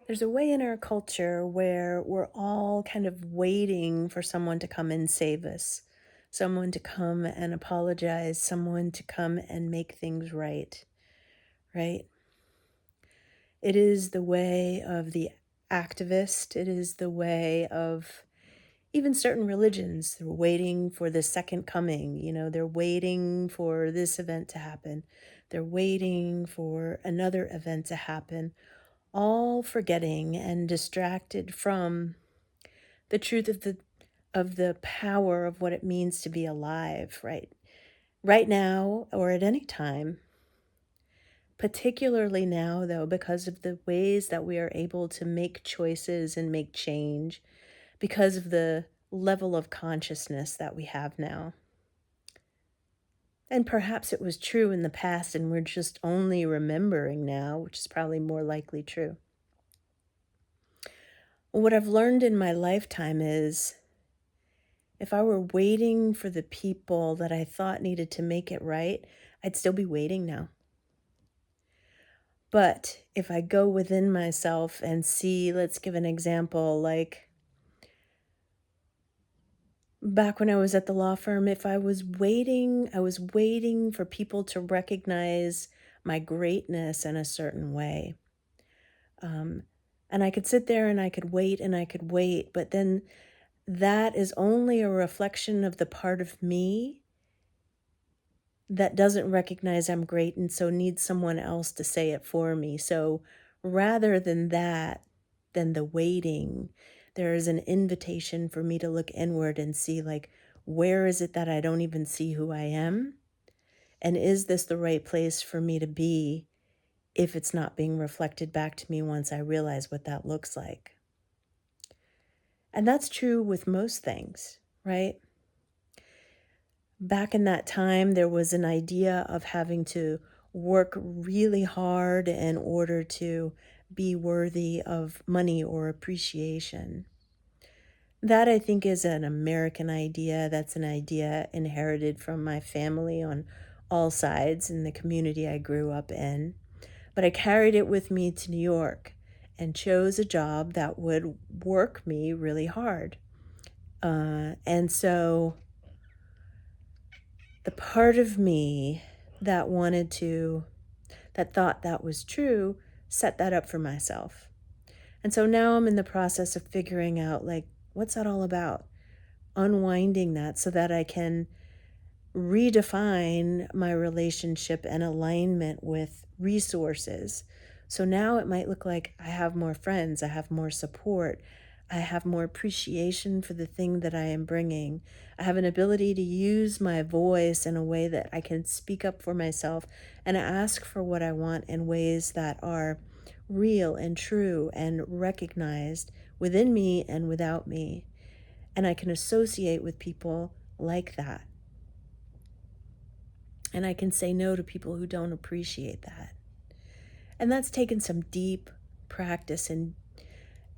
There's a way in our culture where we're all kind of waiting for someone to come and save us, someone to come and apologize, someone to come and make things right, right? It is the way of the activist, it is the way of even certain religions. They're waiting for the second coming, they're waiting for this event to happen. They're waiting for another event to happen, all forgetting and distracted from the truth of the power of what it means to be alive, right now or at any time. Particularly now, though, because of the ways that we are able to make choices and make change, because of the level of consciousness that we have now. And perhaps it was true in the past and we're just only remembering now, which is probably more likely true. What I've learned in my lifetime is if I were waiting for the people that I thought needed to make it right, I'd still be waiting now. But if I go within myself and see, let's give an example, like back when I was at the law firm, if I was waiting for people to recognize my greatness in a certain way. Um, and I could sit there and I could wait and I could wait, but then that is only a reflection of the part of me that doesn't recognize I'm great and so needs someone else to say it for me. So rather than that, than the waiting, there is an invitation for me to look inward and see, like, where is it that I don't even see who I am? And is this the right place for me to be if it's not being reflected back to me once I realize what that looks like? And that's true with most things, right? Back in that time, there was an idea of having to work really hard in order to be worthy of money or appreciation. That, I think, is an American idea. That's an idea inherited from my family on all sides in the community I grew up in. But I carried it with me to New York and chose a job that would work me really hard. And so the part of me that that thought that was true, set that up for myself. And so now I'm in the process of figuring out, like, what's that all about? Unwinding that so that I can redefine my relationship and alignment with resources. So now it might look like I have more friends, I have more support, I have more appreciation for the thing that I am bringing. I have an ability to use my voice in a way that I can speak up for myself and ask for what I want in ways that are real and true and recognized within me and without me. And I can associate with people like that. And I can say no to people who don't appreciate that. And that's taken some deep practice, and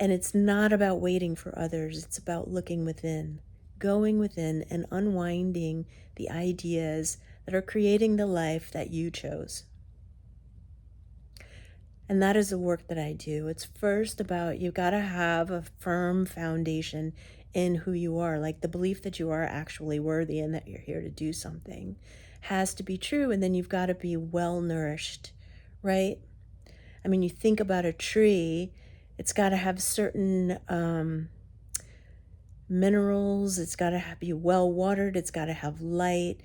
it's not about waiting for others. It's about looking within, going within and unwinding the ideas that are creating the life that you chose. And that is the work that I do. It's first about, you got to have a firm foundation in who you are, like the belief that you are actually worthy and that you're here to do something has to be true. And then you've got to be well nourished, right? I mean, you think about a tree, it's got to have certain minerals, it's got to be well watered, it's got to have light,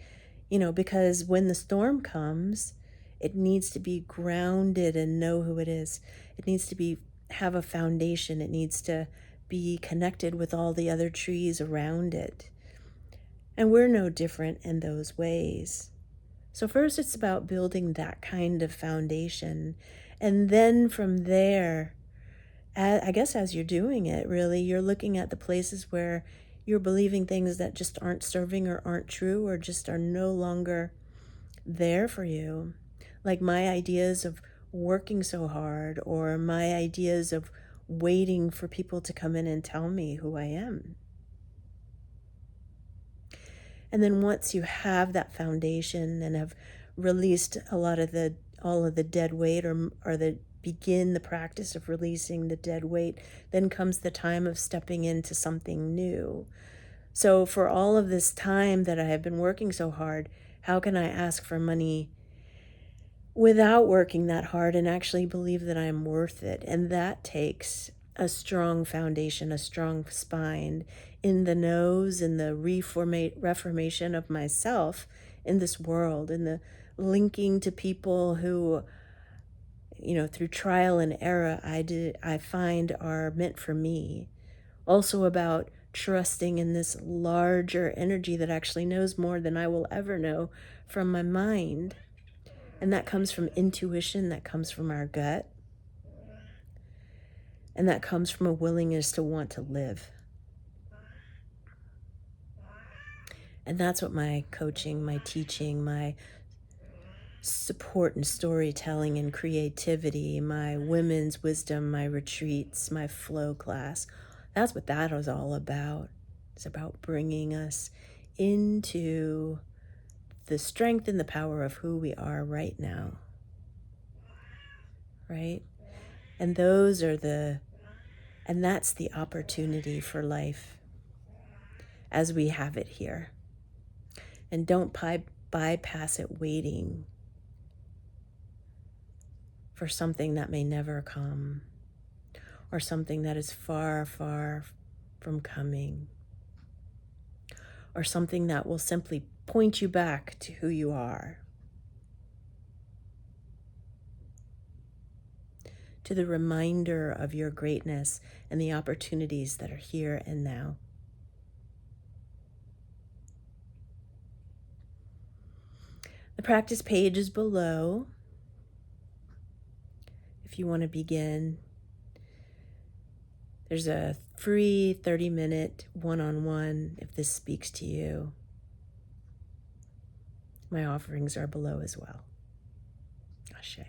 because when the storm comes, it needs to be grounded and know who it is. It needs to have a foundation. It needs to be connected with all the other trees around it. And we're no different in those ways. So first it's about building that kind of foundation. And then from there, I guess as you're doing it, really, you're looking at the places where you're believing things that just aren't serving or aren't true or just are no longer there for you. Like my ideas of working so hard or my ideas of waiting for people to come in and tell me who I am. And then once you have that foundation and have released a lot of the all of the dead weight, or the begin the practice of releasing the dead weight, then comes the time of stepping into something new. So for all of this time that I have been working so hard, how can I ask for money without working that hard and actually believe that I'm worth it? And that takes a strong foundation, a strong spine in the nose, in the reformation of myself in this world, in the linking to people who, through trial and error, I find are meant for me. Also about trusting in this larger energy that actually knows more than I will ever know from my mind. And that comes from intuition, that comes from our gut, and that comes from a willingness to want to live. And that's what my coaching, my teaching, my support and storytelling and creativity, my women's wisdom, my retreats, my flow class, that's what that was all about. It's about bringing us into the strength and the power of who we are right now. Right? And that's the opportunity for life as we have it here. And don't bypass it waiting for something that may never come, or something that is far, far from coming, or something that will simply point you back to who you are, to the reminder of your greatness and the opportunities that are here and now. The practice page is below if you want to begin. There's a free 30-minute one-on-one if this speaks to you. My offerings are below as well. Ashe.